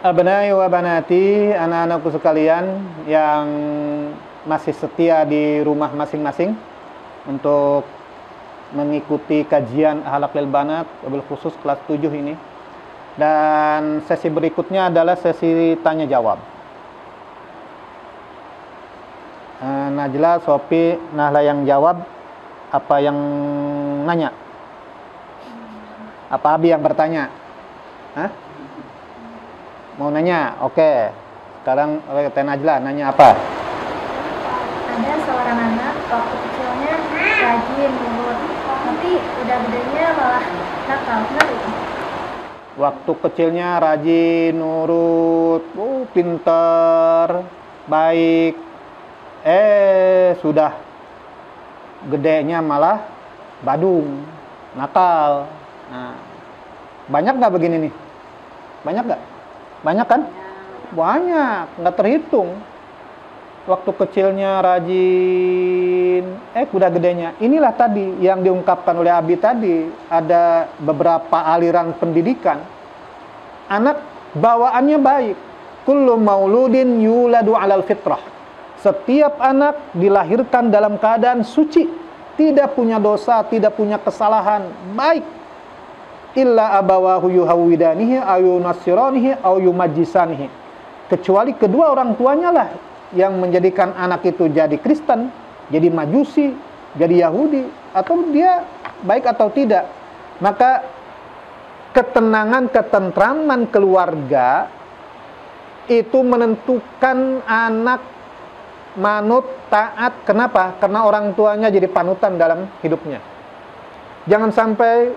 Abnai wa banati, anak-anakku sekalian yang masih setia di rumah masing-masing untuk mengikuti kajian Akhlaq lil Banat, wabil khusus kelas 7 ini. Dan sesi berikutnya adalah sesi tanya jawab. Najla, Sopi, Nahla yang jawab, apa yang nanya? Apa Abi yang bertanya? Hah? Mau nanya? Oke. Sekarang Teh Najla nanya apa? Ada seorang anak waktu kecilnya rajin, nurut, tapi udah gedenya malah nakal. Kenapa itu? Waktu kecilnya rajin, nurut, pinter, baik. Sudah gedenya malah badung, nakal. Nah, banyak nggak begini nih? Banyak nggak? Banyak kan? Banyak, nggak terhitung. Waktu kecilnya rajin, udah gedenya. Inilah tadi yang diungkapkan oleh Abi tadi. Ada beberapa aliran pendidikan. Anak bawaannya baik. Kullu mauludin yuladu alal fitrah. Setiap anak dilahirkan dalam keadaan suci. Tidak punya dosa, tidak punya kesalahan. Baik. Illa abawahu yuhawwidanihi aw yunassiranihi aw yumajjisanihi. Kecuali kedua orang tuanya lah yang menjadikan anak itu jadi Kristen, jadi Majusi, jadi Yahudi, atau dia baik atau tidak. Maka ketenangan, ketentraman keluarga itu menentukan anak manut, taat. Kenapa? Karena orang tuanya jadi panutan dalam hidupnya. Jangan sampai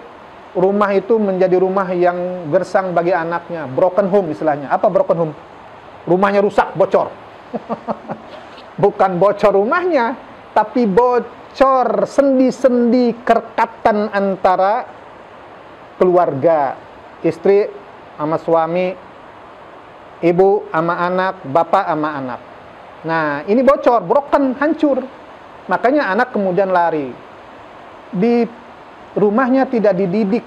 rumah itu menjadi rumah yang gersang bagi anaknya. Broken home istilahnya. Apa broken home? Rumahnya rusak, bocor. Bukan bocor rumahnya, tapi bocor sendi-sendi kerekatan antara keluarga. Istri sama suami, ibu sama anak, bapak sama anak. Nah, ini bocor, broken, hancur. Makanya anak kemudian lari. Di rumahnya tidak dididik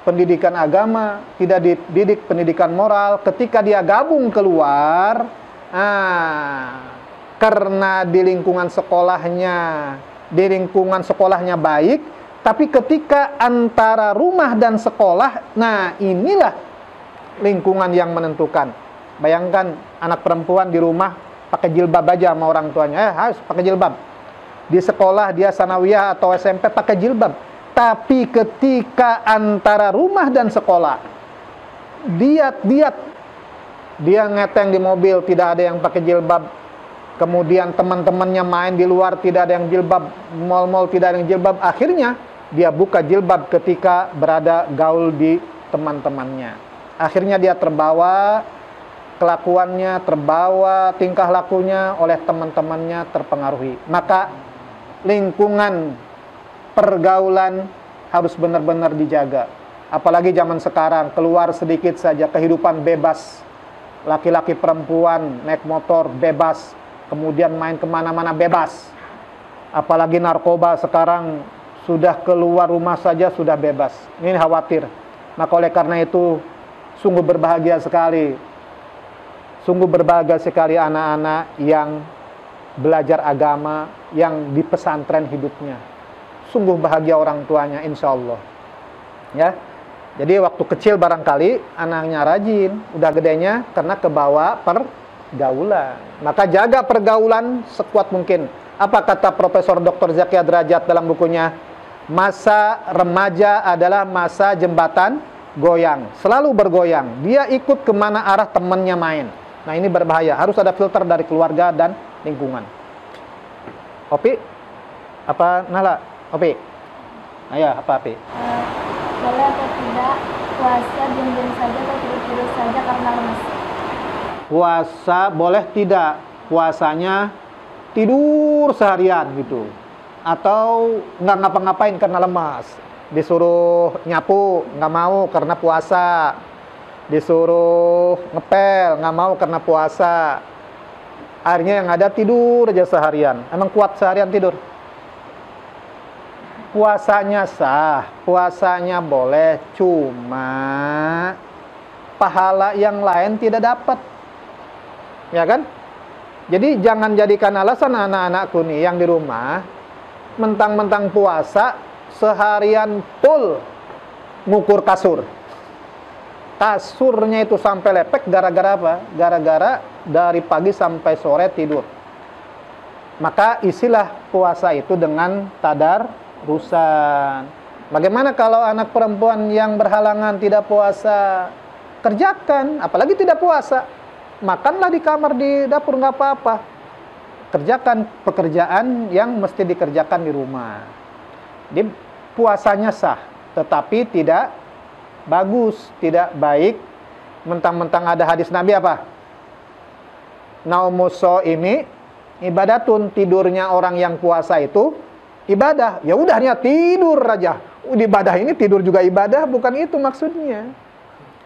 pendidikan agama, tidak dididik pendidikan moral. Ketika dia gabung keluar, karena di lingkungan sekolahnya baik, tapi ketika antara rumah dan sekolah, nah inilah lingkungan yang menentukan. Bayangkan anak perempuan di rumah pakai jilbab aja sama orang tuanya, harus pakai jilbab. Di sekolah dia sanawiyah atau SMP pakai jilbab. Tapi ketika antara rumah dan sekolah, dia ngeteng di mobil, tidak ada yang pakai jilbab. Kemudian teman-temannya main di luar, tidak ada yang jilbab. Mal-mal tidak ada yang jilbab. Akhirnya dia buka jilbab ketika berada gaul di teman-temannya. Akhirnya dia terbawa kelakuannya, terbawa tingkah lakunya oleh teman-temannya, terpengaruhi. Maka lingkungan pergaulan harus benar-benar dijaga. Apalagi zaman sekarang, keluar sedikit saja kehidupan bebas. Laki-laki perempuan naik motor bebas, kemudian main kemana-mana bebas. Apalagi narkoba sekarang sudah keluar rumah saja sudah bebas. Ini khawatir. Maka oleh karena itu sungguh berbahagia sekali. Sungguh berbahagia sekali anak-anak yang belajar agama, yang di pesantren hidupnya. Sungguh bahagia orang tuanya, insya Allah. Ya, jadi waktu kecil barangkali anaknya rajin, udah gedenya karena kebawa pergaulan. Maka jaga pergaulan sekuat mungkin. Apa kata Profesor Dr. Zakia Derajat dalam bukunya? Masa remaja adalah masa jembatan goyang, selalu bergoyang. Dia ikut kemana arah temannya main. Nah ini berbahaya. Harus ada filter dari keluarga dan lingkungan. Opi, apa Nala? Opi, ayo apa Opi? Boleh atau tidak puasa diam-diam saja atau tidur-tidur saja karena lemas? Puasa boleh tidak? Puasanya tidur seharian gitu. Atau nggak ngapa-ngapain karena lemas. Disuruh nyapu, nggak mau karena puasa. Disuruh ngepel, nggak mau karena puasa. Akhirnya yang ada tidur aja seharian. Emang kuat seharian tidur? Puasanya sah, puasanya boleh, cuma pahala yang lain tidak dapat. Ya kan? Jadi jangan jadikan alasan anak-anakku nih yang di rumah mentang-mentang puasa seharian full ngukur kasur. Kasurnya itu sampai lepek gara-gara apa? Gara-gara dari pagi sampai sore tidur. Maka isilah puasa itu dengan tadarusan. Bagaimana kalau anak perempuan yang berhalangan tidak puasa? Kerjakan, apalagi tidak puasa. Makanlah di kamar, di dapur, nggak apa-apa. Kerjakan pekerjaan yang mesti dikerjakan di rumah. Jadi puasanya sah, tetapi tidak bagus, tidak baik. Mentang-mentang ada hadis Nabi apa? Naumus shaimi ibadatun, tidurnya orang yang puasa itu ibadah. Ya udah hanya tidur aja. Ibadah ini tidur juga ibadah, bukan itu maksudnya.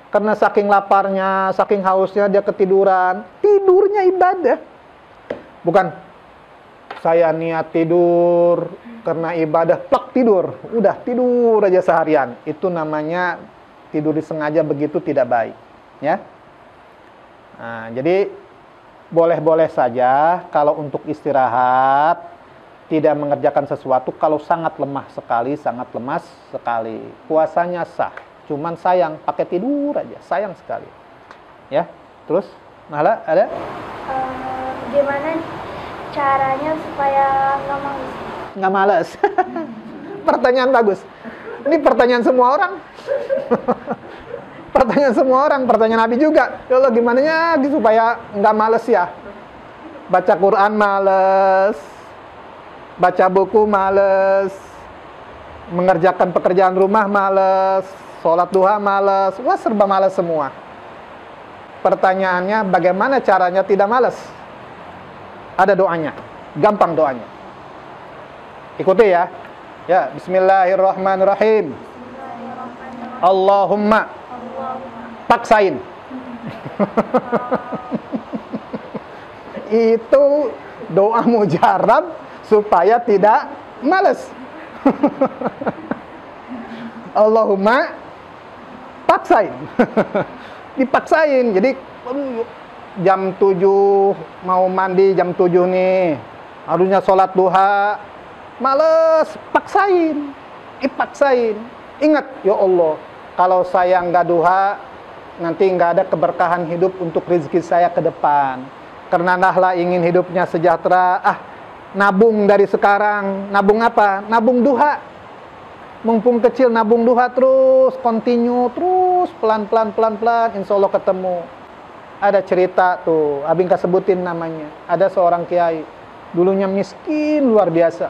Karena saking laparnya, saking hausnya dia ketiduran. Tidurnya ibadah. Bukan saya niat tidur karena ibadah, plak tidur. Udah tidur aja seharian. Itu namanya tidur disengaja, begitu tidak baik. Ya. Nah, jadi boleh-boleh saja kalau untuk istirahat, tidak mengerjakan sesuatu kalau sangat lemah sekali, sangat lemas sekali. Puasanya sah. Cuman sayang, pakai tidur aja. Sayang sekali. Ya, terus? Malah ada? Gimana caranya supaya nggak males? Nggak males. Pertanyaan bagus. Ini pertanyaan semua orang. Pertanyaan semua orang. Pertanyaan Nabi juga. Ya Allah, gimana ya supaya nggak males ya? Baca Quran males. Baca buku males. Mengerjakan pekerjaan rumah males. Sholat duha males, wah serba males semua. Pertanyaannya, bagaimana caranya tidak males? Ada doanya, gampang doanya. Ikuti ya. Ya, bismillahirrahmanirrahim. Allahumma paksain. Itu doa mujarab supaya tidak males. Allahumma paksain. Dipaksain. Jadi jam 7 mau mandi, jam 7 nih harusnya sholat duha, males, paksain. Dipaksain. Ingat, ya Allah, kalau saya nggak duha, nanti nggak ada keberkahan hidup untuk rezeki saya ke depan. Karena nahlah ingin hidupnya sejahtera, nabung dari sekarang. Nabung apa? Nabung duha. Mumpung kecil nabung duha terus, continue terus, pelan-pelan, insya Allah ketemu. Ada cerita tuh, Abing sebutin namanya. Ada seorang kiai, dulunya miskin luar biasa.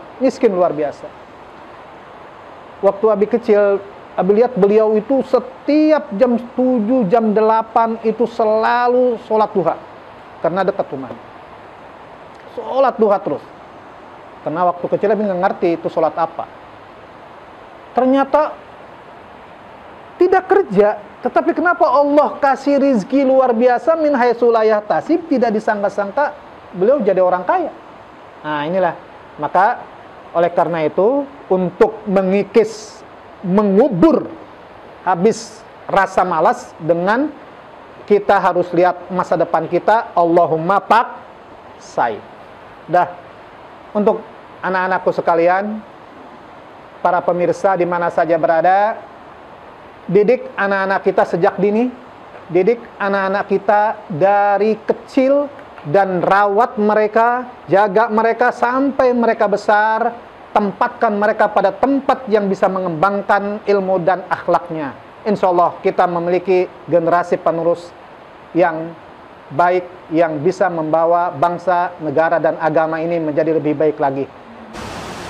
Waktu Abi kecil, Abi lihat beliau itu setiap jam 7, jam 8 itu selalu sholat duha. Karena dekat rumah. Sholat duha terus. Karena waktu kecil Abi nggak ngerti itu sholat apa. Ternyata tidak kerja, tetapi kenapa Allah kasih rizki luar biasa min haitsu la yahtasib, tidak disangka-sangka beliau jadi orang kaya. Nah, inilah. Maka oleh karena itu untuk mengikis, mengubur habis rasa malas dengan kita harus lihat masa depan kita, Allahumma paksain. Dah. Untuk anak-anakku sekalian, para pemirsa di mana saja berada, didik anak-anak kita sejak dini, didik anak-anak kita dari kecil dan rawat mereka, jaga mereka sampai mereka besar, tempatkan mereka pada tempat yang bisa mengembangkan ilmu dan akhlaknya. Insya Allah kita memiliki generasi penerus yang baik, yang bisa membawa bangsa, negara, dan agama ini menjadi lebih baik lagi.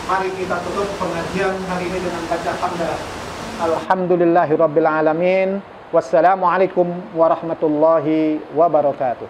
Mari kita tutup pengajian hari ini dengan baca hamdalah. Alhamdulillahirabbil alamin. Wassalamualaikum warahmatullahi wabarakatuh.